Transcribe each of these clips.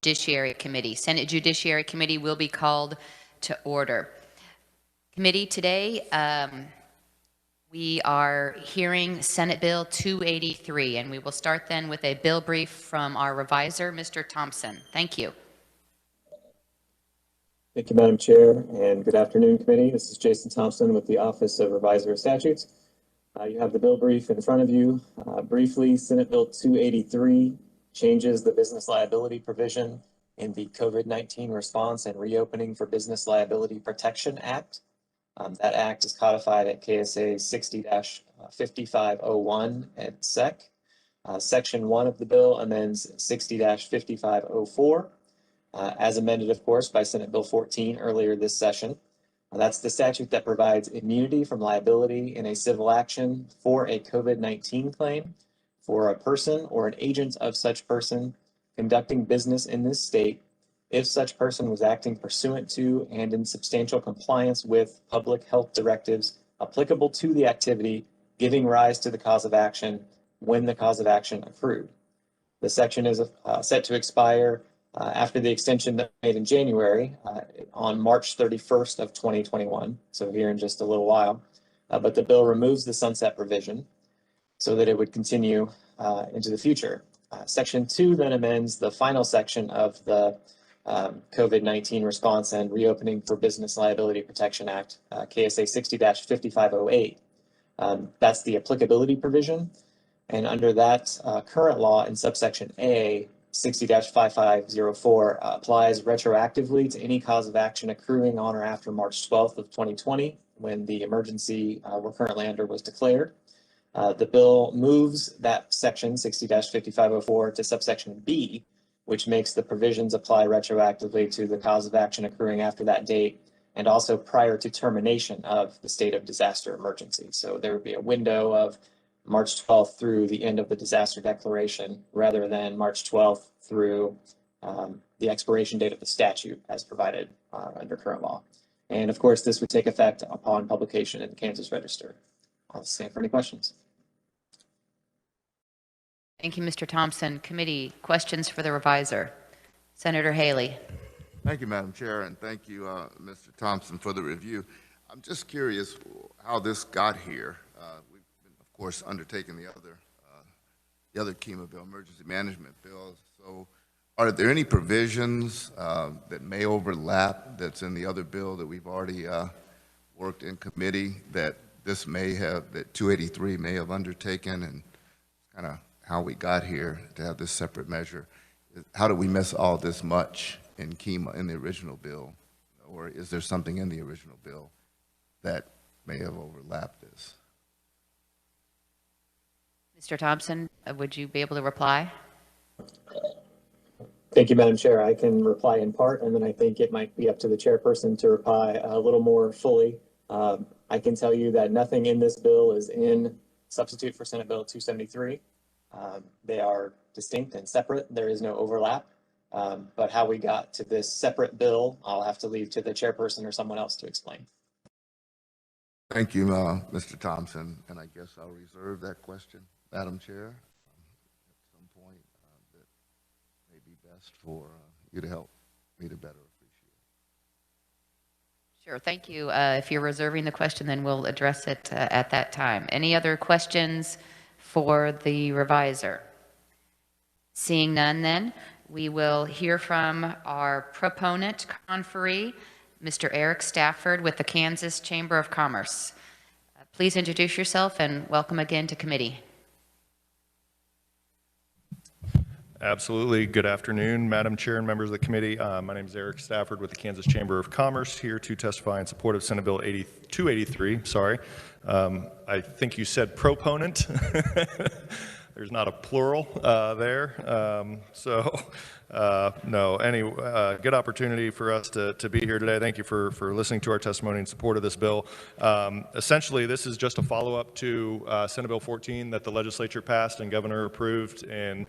Judiciary Committee. Senate Judiciary Committee will be called to order. Committee, today we are hearing Senate Bill 283, and we will start then with a bill brief from our reviser, Mr. Thompson. Thank you. Thank you, Madam Chair, and good afternoon, committee. This is Jason Thompson with the Office of Reviser of Statutes. You have the bill brief in front of you. Briefly, Senate Bill 283 changes the business liability provision in the COVID-19 Response and Reopening for Business Liability Protection Act. That act is codified at KSA 60-5501 and SEC. Section 1 of the bill amends 60-5504. As amended, of course, by Senate Bill 14 earlier this session. That's the statute that provides immunity from liability in a civil action for a COVID-19 claim for a person or an agent of such person conducting business in this state if such person was acting pursuant to and in substantial compliance with public health directives applicable to the activity giving rise to the cause of action when the cause of action accrued. The section is set to expire after the extension that made in January on March 31st of 2021, so here in just a little while. But the bill removes the sunset provision so that it would continue into the future. Section 2 then amends the final section of the COVID-19 Response and Reopening for Business Liability Protection Act, KSA 60-5508. That's the applicability provision. And under that current law in subsection A, 60-5504 applies retroactively to any cause of action accruing on or after March 12th of 2020, when the emergency we're currently under was declared. The bill moves that section 60-5504 to subsection B, which makes the provisions apply retroactively to the cause of action accruing after that date and also prior to termination of the state of disaster emergency. So there would be a window of March 12th through the end of the disaster declaration rather than March 12th through the expiration date of the statute as provided under current law. And of course, this would take effect upon publication in the Kansas Register. I'll stand for any questions. Thank you, Mr. Thompson. Committee, questions for the reviser. Senator Haley. Thank you, Madam Chair, and thank you, Mr. Thompson, for the review. I'm just curious how this got here. We've been, of course, undertaking the other KEMA bill, emergency management bill. So are there any provisions that may overlap that's in the other bill that we've already worked in committee that this may have, that 283 may have undertaken, and kind of how we got here to have this separate measure? How did we miss all this much in KEMA, in the original bill? Or is there something in the original bill that may have overlapped this? Mr. Thompson, would you be able to reply? Thank you, Madam Chair. I can reply in part, and then I think it might be up to the chairperson to reply a little more fully. I can tell you that nothing in this bill is in substitute for Senate Bill 273. They are distinct and separate. There is no overlap. But how we got to this separate bill, I'll have to leave to the chairperson or someone else to explain. Thank you, Mr. Thompson. And I guess I'll reserve that question, Madam Chair, at some point that may be best for you to help me to better appreciate. Sure, thank you. If you're reserving the question, then we'll address it at that time. Any other questions for the reviser? Seeing none, then we will hear from our proponent conferee, Mr. Eric Stafford with the Kansas Chamber of Commerce. Please introduce yourself and welcome again to committee. Absolutely. Good afternoon, Madam Chair and members of the committee. My name is Eric Stafford with the Kansas Chamber of Commerce, here to testify in support of Senate Bill 283. Sorry. I think you said proponent. There's not a plural there. No, anyway, good opportunity for us to be here today. Thank you for listening to our testimony in support of this bill. Essentially, this is just a follow-up to Senate Bill 14 that the legislature passed and governor approved in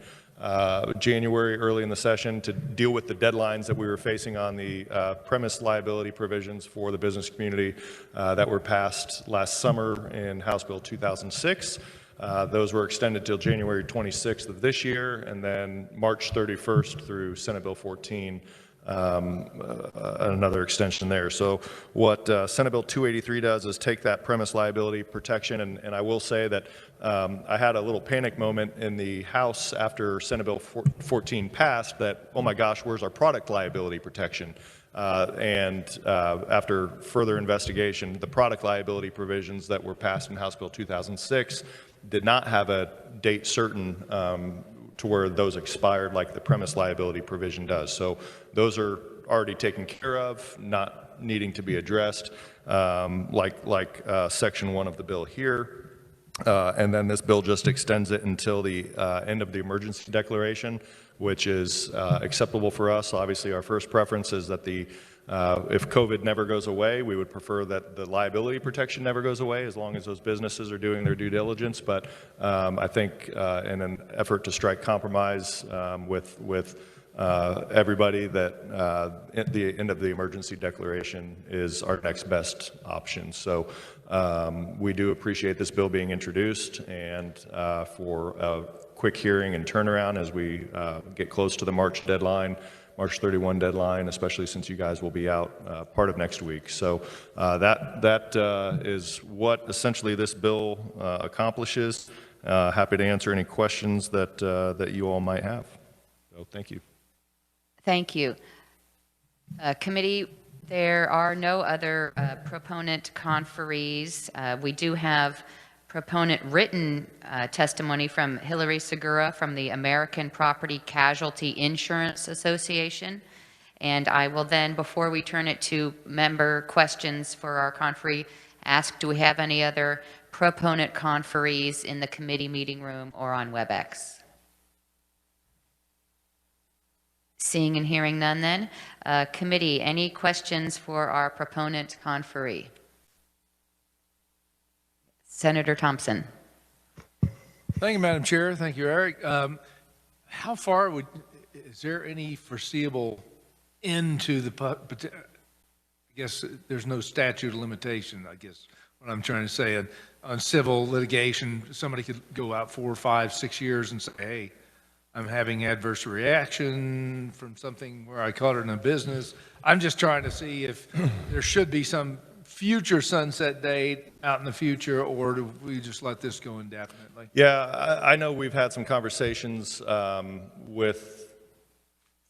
January, early in the session, to deal with the deadlines that we were facing on the premise liability provisions for the business community that were passed last summer in House Bill 2006. Those were extended till January 26th of this year, and then March 31st through Senate Bill 14, another extension there. So what Senate Bill 283 does is take that premise liability protection, and I will say that I had a little panic moment in the House after Senate Bill 14 passed that, oh my gosh, where's our product liability protection? After further investigation, the product liability provisions that were passed in House Bill 2006 did not have a date certain to where those expired like the premise liability provision does. So those are already taken care of, not needing to be addressed, like Section 1 of the bill here. And then this bill just extends it until the end of the emergency declaration, which is acceptable for us. Obviously, our first preference is that if COVID never goes away, we would prefer that the liability protection never goes away as long as those businesses are doing their due diligence. But I think in an effort to strike compromise with everybody, that at the end of the emergency declaration is our next best option. So we do appreciate this bill being introduced, and for a quick hearing and turnaround as we get close to the March 31 deadline, especially since you guys will be out part of next week. So that is what essentially this bill accomplishes. Happy to answer any questions that you all might have. So thank you. Thank you. Committee, there are no other proponent conferees. We do have proponent written testimony from Hillary Segura from the American Property Casualty Insurance Association. And I will then, before we turn it to member questions for our conferee, ask, do we have any other proponent conferees in the committee meeting room or on WebEx? Seeing and hearing none then. Committee, any questions for our proponent conferee? Senator Thompson. Thank you, Madam Chair. Thank you, Eric. How far is there any foreseeable end to I guess there's no statute of limitation, I guess what I'm trying to say. On civil litigation, somebody could go out 4, 5, 6 years and say, hey, I'm having adverse reaction from something where I caught it in a business. I'm just trying to see if there should be some future sunset date out in the future, or do we just let this go indefinitely? Yeah, I know we've had some conversations with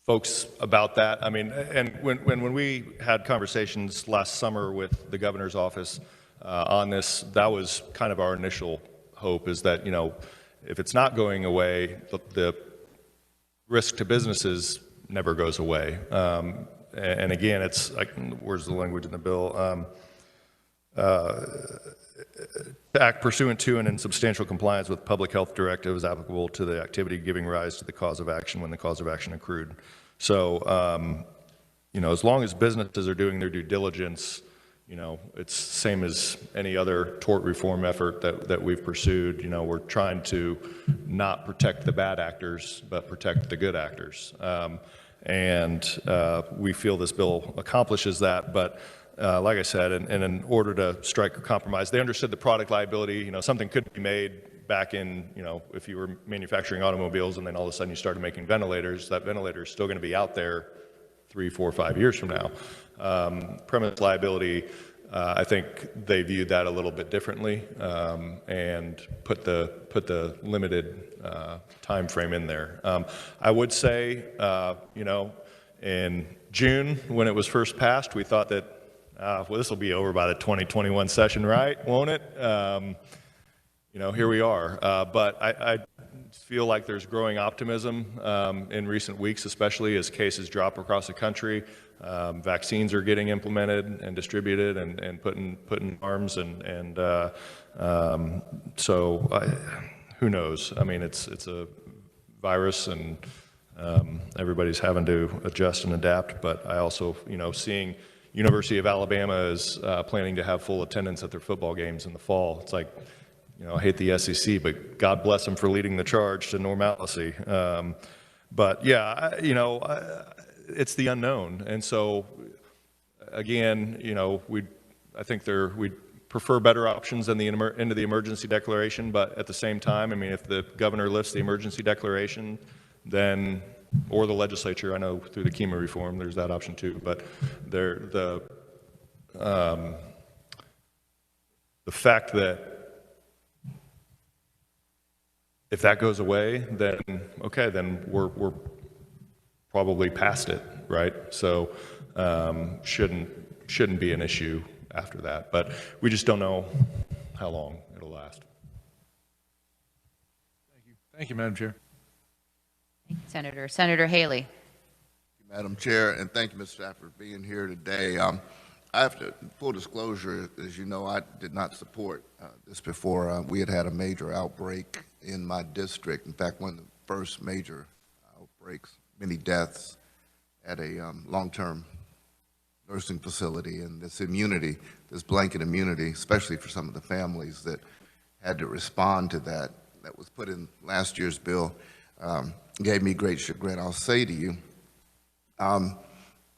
folks about that. I mean, and when we had conversations last summer with the governor's office on this, that was kind of our initial hope, is that, you know, if it's not going away, the risk to businesses never goes away. And again, it's like, where's the language in the bill? Act pursuant to and in substantial compliance with public health directives applicable to the activity giving rise to the cause of action when the cause of action accrued. So, you know, as long as businesses are doing their due diligence, you know, it's same as any other tort reform effort that we've pursued. You know, we're trying to not protect the bad actors, but protect the good actors. We feel this bill accomplishes that, but like I said, in order to strike a compromise, they understood the product liability. You know, something could be made back in, you know, if you were manufacturing automobiles and then all of a sudden you started making ventilators, that ventilator is still going to be out there 3, 4, 5 years from now. Premise liability, I think they viewed that a little bit differently and put the limited time frame in there. I would say, you know, in June when it was first passed, we thought that, well, this will be over by the 2021 session, right? Won't it? You know, here we are. But I feel like there's growing optimism in recent weeks, especially as cases drop across the country. Vaccines are getting implemented and distributed and put in arms, so who knows? I mean, it's a virus, and everybody's having to adjust and adapt. But I also, you know, seeing University of Alabama is planning to have full attendance at their football games in the fall. It's like, you know, I hate the SEC, but God bless them for leading the charge to normalcy. But yeah, you know, it's the unknown. And so again, you know, I think we prefer better options than the into the emergency declaration, but at the same time, I mean, if the governor lifts the emergency declaration, then, or the legislature, I know through the chemo reform, there's that option too, but the fact that if that goes away, then, okay, then we're probably past it, right? So shouldn't be an issue after that, but we just don't know how long it'll last. Thank you, Madam Chair. Senator Haley. Madam Chair, and thank you, Mr. Stafford, for being here today. I have to, full disclosure, as you know, I did not support this before. We had a major outbreak in my district. In fact, one of the first major outbreaks, many deaths at a long-term nursing facility, and this immunity, this blanket immunity, especially for some of the families that had to respond to that was put in last year's bill, gave me great chagrin. I'll say to you,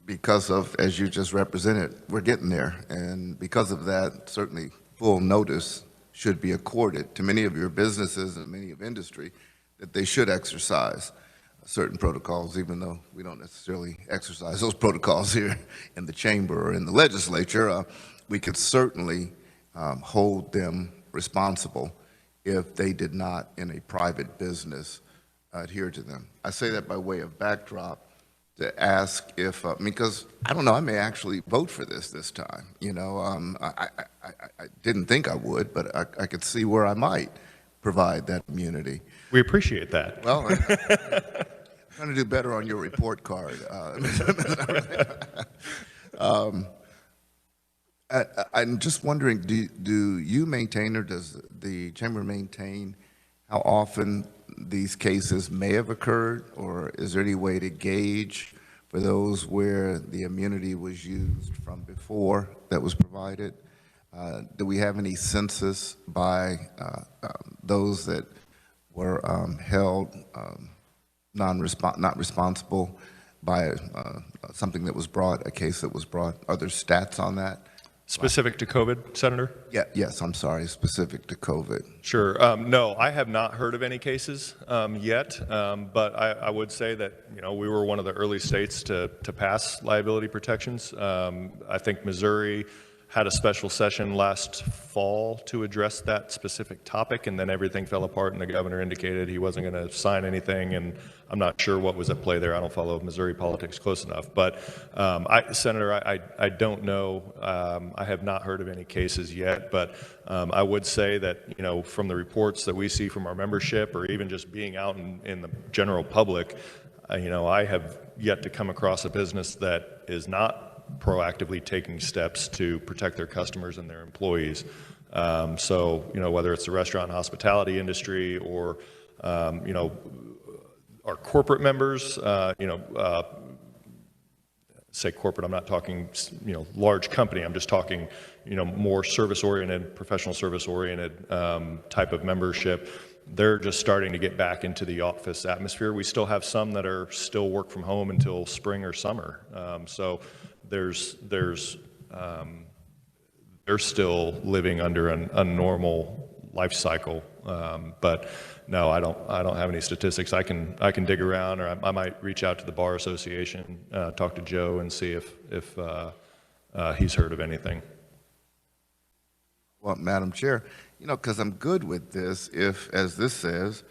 because of, as you just represented, we're getting there, and because of that, certainly full notice should be accorded to many of your businesses and many of industry that they should exercise certain protocols, even though we don't necessarily exercise those protocols here in the chamber or in the legislature. We could certainly hold them responsible if they did not, in a private business, adhere to them. I say that by way of backdrop to ask if, because I don't know, I may actually vote for this time. You know, I didn't think I would, but I could see where I might provide that immunity. We appreciate that. Well, I'm trying to do better on your report card. I'm just wondering, do you maintain, or does the chamber maintain, how often these cases may have occurred, or is there any way to gauge for those where the immunity was used from before that was provided? Do we have any census by those that were held not responsible by something that was brought, a case that was brought? Are there stats on that? Specific to COVID, Senator? Yeah, yes, I'm sorry, specific to COVID. Sure. No, I have not heard of any cases yet, but I would say that, you know, we were one of the early states to pass liability protections. I think Missouri had a special session last fall to address that specific topic, and then everything fell apart, and the governor indicated he wasn't going to sign anything, and I'm not sure what was at play there. I don't follow Missouri politics close enough, but Senator, I don't know. I have not heard of any cases yet, but I would say that, you know, from the reports that we see from our membership, or even just being out in the general public, you know, I have yet to come across a business that is not proactively taking steps to protect their customers and their employees. So, you know, whether it's the restaurant and hospitality industry, or, you know, our corporate members, you know, say corporate, I'm not talking, you know, large company, I'm just talking, you know, more service-oriented, professional service-oriented type of membership. They're just starting to get back into the office atmosphere. We still have some that are still work from home until spring or summer. So they're still living under a normal life cycle. But no, I don't have any statistics. I can dig around, or I might reach out to the Bar Association, talk to Joe, and see if he's heard of anything. Well, Madam Chair, you know, because I'm good with this, if, as this says,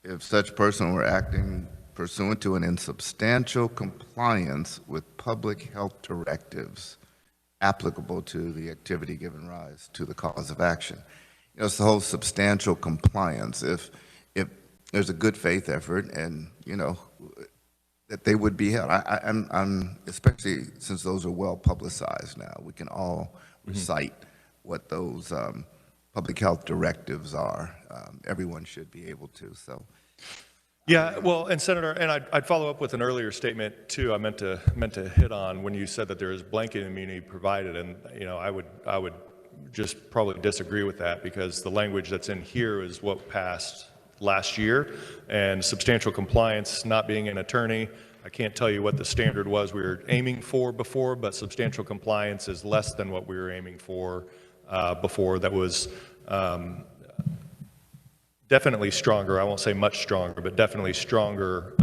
if such person were acting pursuant to an insubstantial compliance with public health directives applicable to the activity giving rise to the cause of action. You know, it's the whole substantial compliance. If there's a good faith effort, and, you know, that they would be held. I'm especially since those are well publicized now, we can all recite what those public health directives are. Everyone should be able to, so. Yeah, well, and Senator, and I'd follow up with an earlier statement too. I meant to hit on when you said that there is blanket immunity provided, and, you know, I would just probably disagree with that, because the language that's in here is what passed last year, and substantial compliance. Not being an attorney, I can't tell you what the standard was we were aiming for before, but substantial compliance is less than what we were aiming for before that was definitely stronger. I won't say much stronger, but definitely stronger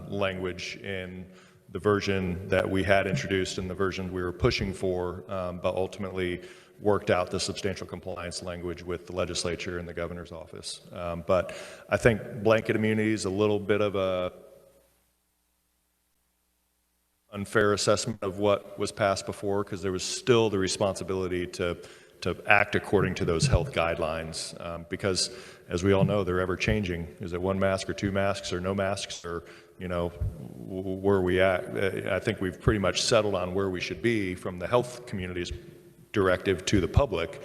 language in the version that we had introduced and the version we were pushing for, but ultimately worked out the substantial compliance language with the legislature and the governor's office. But I think blanket immunity is a little bit of a unfair assessment of what was passed before, because there was still the responsibility to act according to those health guidelines, because as we all know, they're ever changing. Is it one mask or two masks or no masks, or, you know, where are we at? I think we've pretty much settled on where we should be from the health community's directive to the public.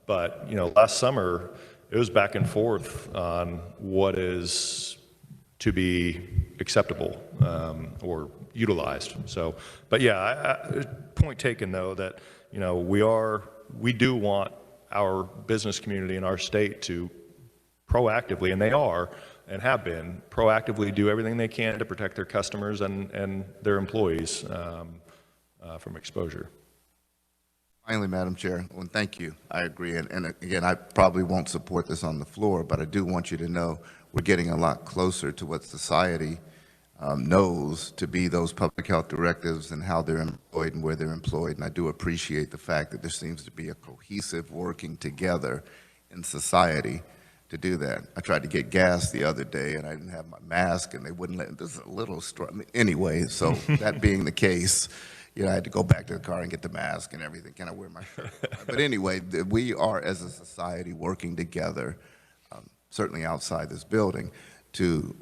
But, you know, last summer, it was back and forth on what is to be acceptable or utilized. So, but yeah, point taken though, that, you know, we do want our business community in our state to proactively, and they are and have been proactively, do everything they can to protect their customers and their employees from exposure. Finally, Madam Chair, well, thank you. I agree. And again, I probably won't support this on the floor, but I do want you to know we're getting a lot closer to what society knows to be those public health directives and how they're employed and where they're employed. And I do appreciate the fact that there seems to be a cohesive working together in society to do that. I tried to get gas the other day and I didn't have my mask and they wouldn't let, this is a little strong. Anyway, so that being the case, you know, I had to go back to the car and get the mask and everything. Can I wear my shirt? But anyway, we are as a society working together, certainly outside this building, to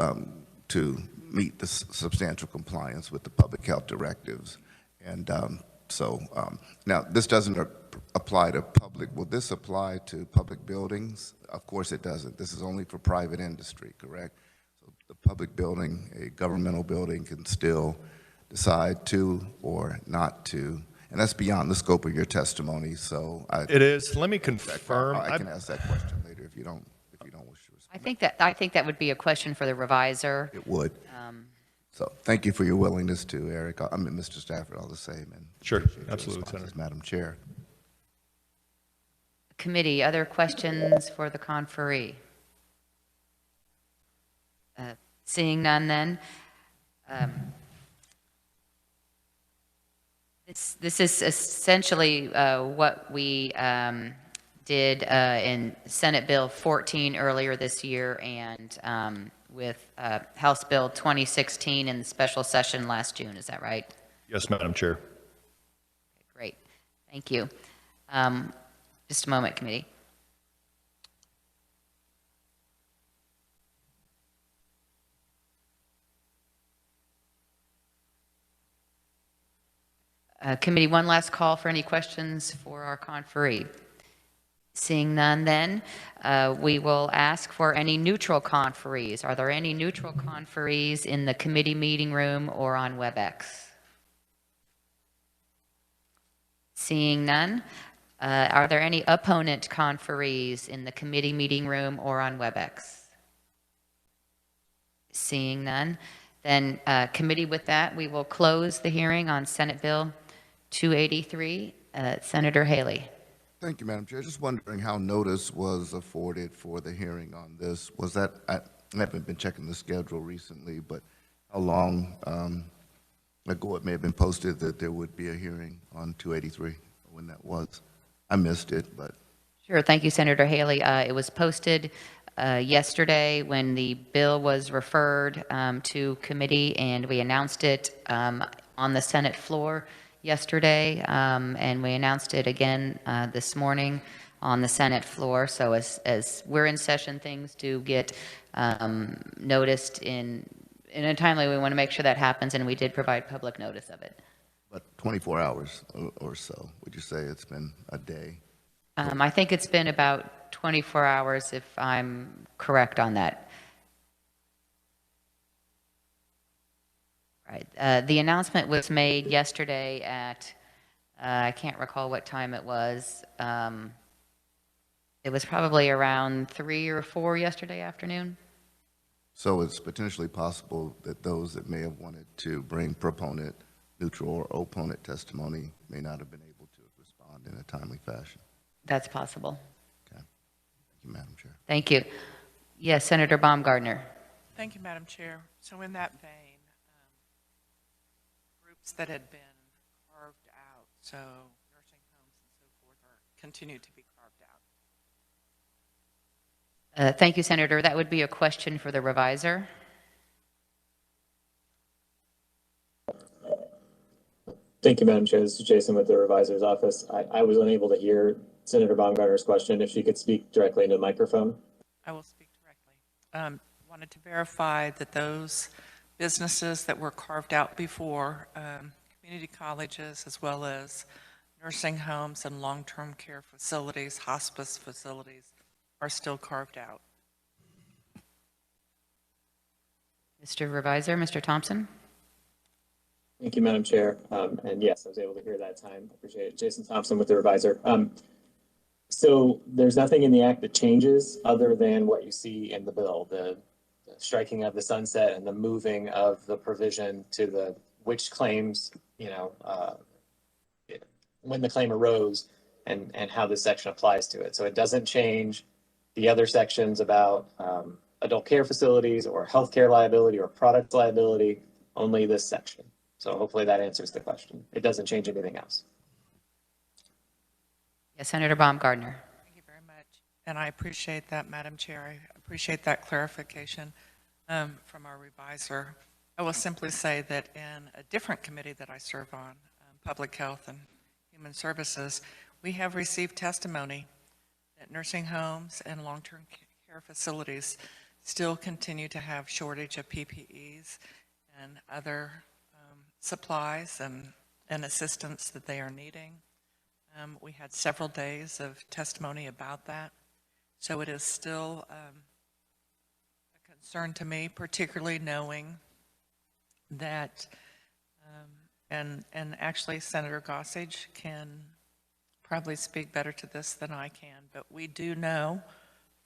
meet the substantial compliance with the public health directives. And now this doesn't apply to public. Will this apply to public buildings? Of course it doesn't. This is only for private industry, correct? So the public building, a governmental building, can still decide to or not to, and that's beyond the scope of your testimony. So It is. Let me confirm. I can ask that question later if you don't wish to respond. I think that would be a question for the reviser. It would. So thank you for your willingness to, Eric. I mean, Mr. Stafford, all the same. And Sure, appreciate your absolutely, responses, Senator. Madam Chair. Committee, other questions for the conferee? Seeing none then. This is essentially what we did in Senate Bill 14 earlier this year, and with House Bill 2016 in the special session last June. Is that right? Yes, Madam Chair. Okay, great. Thank you. Just a moment, committee. Committee, one last call for any questions for our conferee. Seeing none then, we will ask for any neutral conferees. Are there any neutral conferees in the committee meeting room or on WebEx? Seeing none, are there any opponent conferees in the committee meeting room or on WebEx? Seeing none, then committee, with that, we will close the hearing on Senate Bill 283. Senator Haley. Thank you, Madam Chair. Just wondering how notice was afforded for the hearing on this. Was that, I haven't been checking the schedule recently, but how long ago it may have been posted that there would be a hearing on 283, when that was? I missed it, but. Sure, thank you, Senator Haley. It was posted yesterday when the bill was referred to committee, and we announced it on the Senate floor yesterday, and we announced it again this morning on the Senate floor. So as we're in session, things do get noticed in a timely way. We want to make sure that happens, and we did provide public notice of it. But 24 hours or so, would you say it's been a day? I think it's been about 24 hours, if I'm correct on that. Right. The announcement was made yesterday at, I can't recall what time it was. It was probably around 3 or 4 yesterday afternoon. So it's potentially possible that those that may have wanted to bring proponent, neutral, or opponent testimony may not have been able to respond in a timely fashion. That's possible. Thank you, Madam Chair. Thank you. Yes, Senator Baumgardner. Thank you, Madam Chair. So in that vein, groups that had been carved out, so nursing homes and so forth, continue to be carved out. Thank you, Senator. That would be a question for the reviser. Thank you, Madam Chair. This is Jason with the revisor's office. I was unable to hear Senator Baumgartner's question. If she could speak directly into the microphone. I will speak directly. Wanted to verify that those businesses that were carved out before, community colleges, as well as nursing homes and long-term care facilities, hospice facilities, are still carved out. Mr. Reviser, Mr. Thompson. Thank you, Madam Chair. And yes, I was able to hear that time. I appreciate it. Jason Thompson with the reviser. So there's nothing in the act that changes other than what you see in the bill, the striking of the sunset and the moving of the provision to the which claims, when the claim arose and how this section applies to it. So it doesn't change the other sections about adult care facilities or healthcare liability or product liability, only this section. So hopefully that answers the question. It doesn't change anything else. Yes, Senator Baumgardner. Thank you very much. And I appreciate that, Madam Chair. I appreciate that clarification from our reviser. I will simply say that in a different committee that I serve on, Public Health and Human Services, we have received testimony that nursing homes and long-term care facilities still continue to have shortage of PPEs and other supplies and assistance that they are needing. We had several days of testimony about that. So it is still a concern to me, particularly knowing that, and actually Senator Gossage can probably speak better to this than I can, but we do know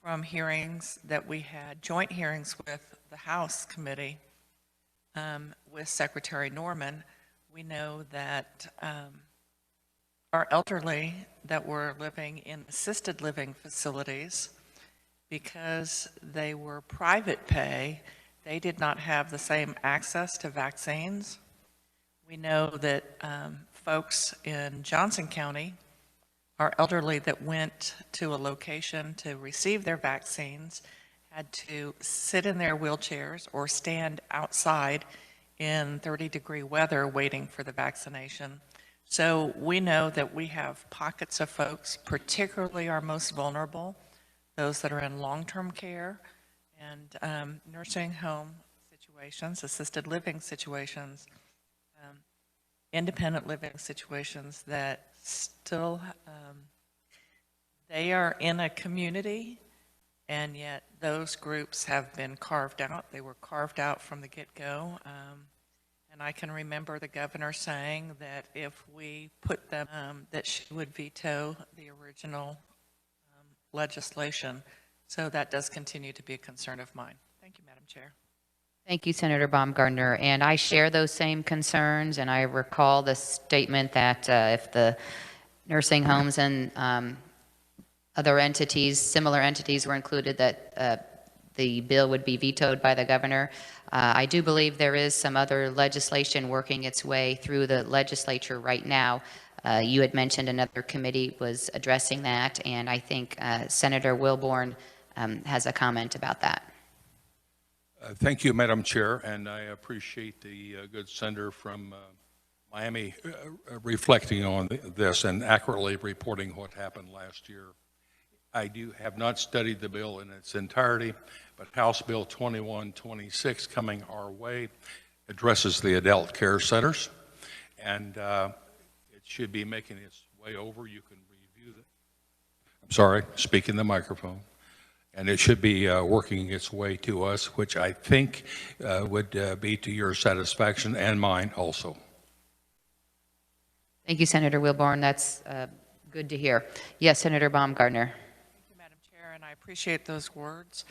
from hearings that we had, joint hearings with the House Committee, with Secretary Norman, we know that our elderly that were living in assisted living facilities, because they were private pay, they did not have the same access to vaccines. We know that folks in Johnson County, our elderly that went to a location to receive their vaccines, had to sit in their wheelchairs or stand outside in 30-degree weather waiting for the vaccination. So we know that we have pockets of folks, particularly our most vulnerable, those that are in long-term care and nursing home situations, assisted living situations, independent living situations, that still, they are in a community, and yet those groups have been carved out. They were carved out from the get-go. And I can remember the governor saying that if we put them, that she would veto the original legislation. So that does continue to be a concern of mine. Thank you, Madam Chair. Thank you, Senator Baumgardner. And I share those same concerns, and I recall the statement that if the nursing homes and other entities, similar entities were included, that the bill would be vetoed by the governor. I do believe there is some other legislation working its way through the legislature right now. You had mentioned another committee was addressing that, and I think Senator Wilborn has a comment about that. Thank you, Madam Chair, and I appreciate the good senator from Miami reflecting on this and accurately reporting what happened last year. I have not studied the bill in its entirety, but House Bill 2126 coming our way addresses the adult care centers, and it should be making its way over. You can review that. I'm sorry, speak in the microphone. And it should be working its way to us, which I think would be to your satisfaction and mine also. Thank you, Senator Wilborn. That's good to hear. Yes, Senator Baumgardner. Thank you, Madam Chair, and I appreciate those words.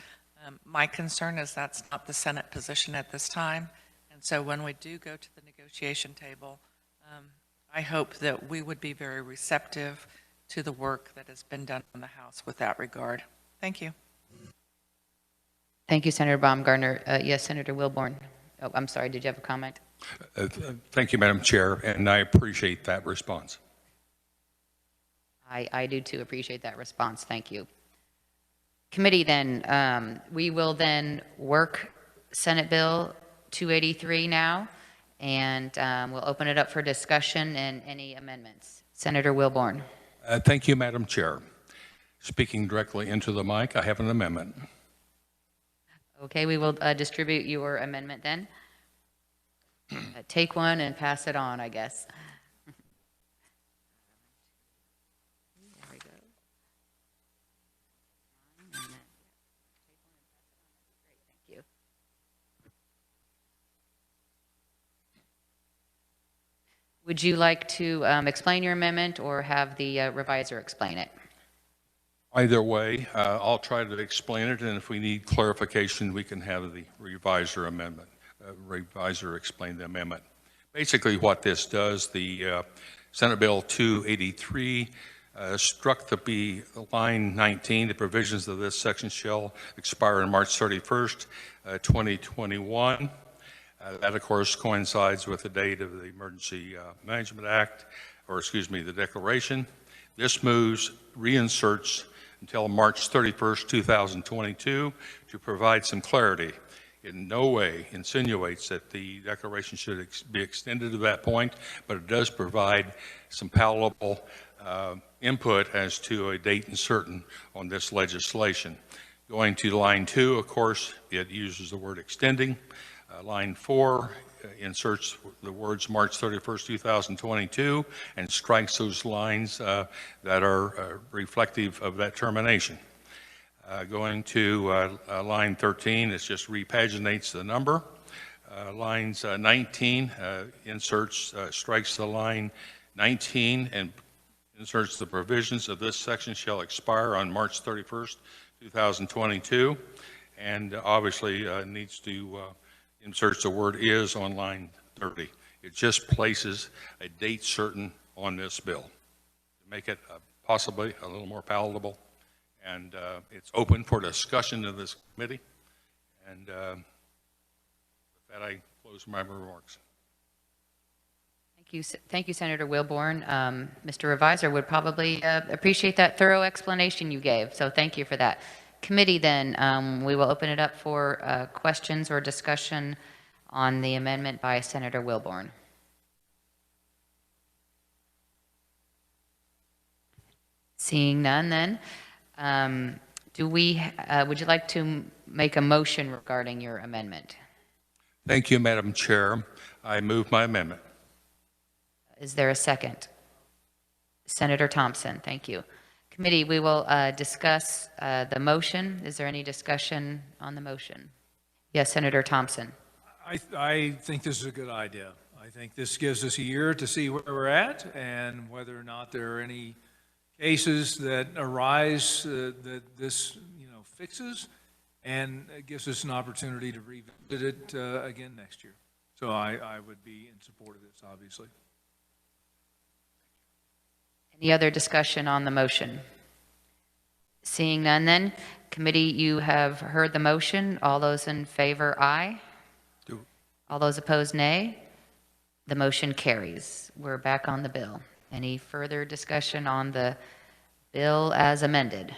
My concern is that's not the Senate position at this time, and so when we do go to the negotiation table, I hope that we would be very receptive to the work that has been done in the House with that regard. Thank you. Thank you, Senator Baumgartner. Yes, Senator Wilborn. Oh, I'm sorry, did you have a comment? Thank you, Madam Chair, and I appreciate that response. I do too appreciate that response. Thank you. Committee then, we will then work Senate Bill 283 now, and we'll open it up for discussion and any amendments. Senator Wilborn. Thank you, Madam Chair. Speaking directly into the mic, I have an amendment. Okay, we will distribute your amendment then. Take one and pass it on, I guess. There we go. Thank you. Would you like to explain your amendment or have the reviser explain it? Either way, I'll try to explain it, and if we need clarification, we can have the reviser explain the amendment. Basically, what this does, the Senate Bill 283 struck the line 19. The provisions of this section shall expire on March 31st, 2021. That, of course, coincides with the date of the Emergency Management Act, or excuse me, the declaration. This moves, reinserts until March 31st, 2022 to provide some clarity. In no way insinuates that the declaration should be extended to that point, but it does provide some palatable input as to a date and certain on this legislation. Going to line 2, of course, it uses the word extending. Line 4 inserts the words March 31st, 2022, and strikes those lines that are reflective of that termination. Going to line 13, it just repaginates the number. Lines 19 strikes the line 19 and inserts the provisions of this section shall expire on March 31st, 2022, and obviously needs to inserts the word is on line 30. It just places a date certain on this bill to make it possibly a little more palatable, and it's open for discussion in this committee, and with that I close my remarks. Thank you, Senator Wilborn. Mr. Reviser would probably appreciate that thorough explanation you gave, so thank you for that. Committee then, we will open it up for questions or discussion on the amendment by Senator Wilborn. Seeing none then, would you like to make a motion regarding your amendment? Thank you, Madam Chair. I move my amendment. Is there a second? Senator Thompson, thank you. Committee, we will discuss the motion. Is there any discussion on the motion? Yes, Senator Thompson. I think this is a good idea. I think this gives us a year to see where we're at and whether or not there are any cases that arise that this fixes, and it gives us an opportunity to revisit it again next year. So I would be in support of this, obviously. Any other discussion on the motion? Seeing none then, committee, you have heard the motion. All those in favor, aye. All those opposed, nay. The motion carries. We're back on the bill. Any further discussion on the bill as amended?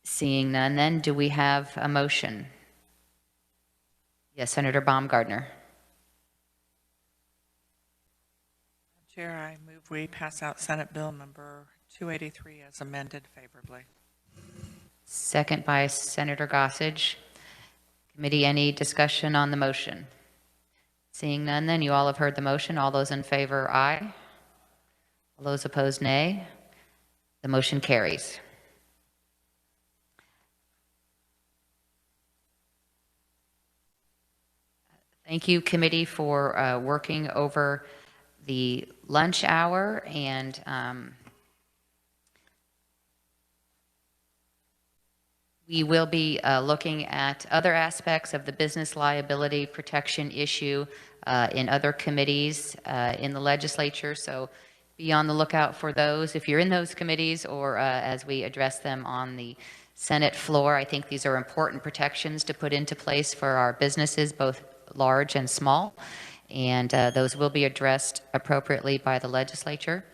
Seeing none then, do we have a motion? Yes, Senator Baumgartner. Chair, I move we pass out Senate Bill number 283 as amended favorably. Second by Senator Gossage. Committee, any discussion on the motion? Seeing none then, you all have heard the motion. All those in favor, aye. All those opposed, nay. The motion carries. Thank you, committee, for working over the lunch hour, and we will be looking at other aspects of the business liability protection issue in other committees in the legislature. So be on the lookout for those if you're in those committees or as we address them on the Senate floor. I think these are important protections to put into place for our businesses, both large and small, and those will be addressed appropriately by the legislature.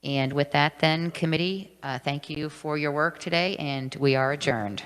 And with that then, committee, thank you for your work today, and we are adjourned.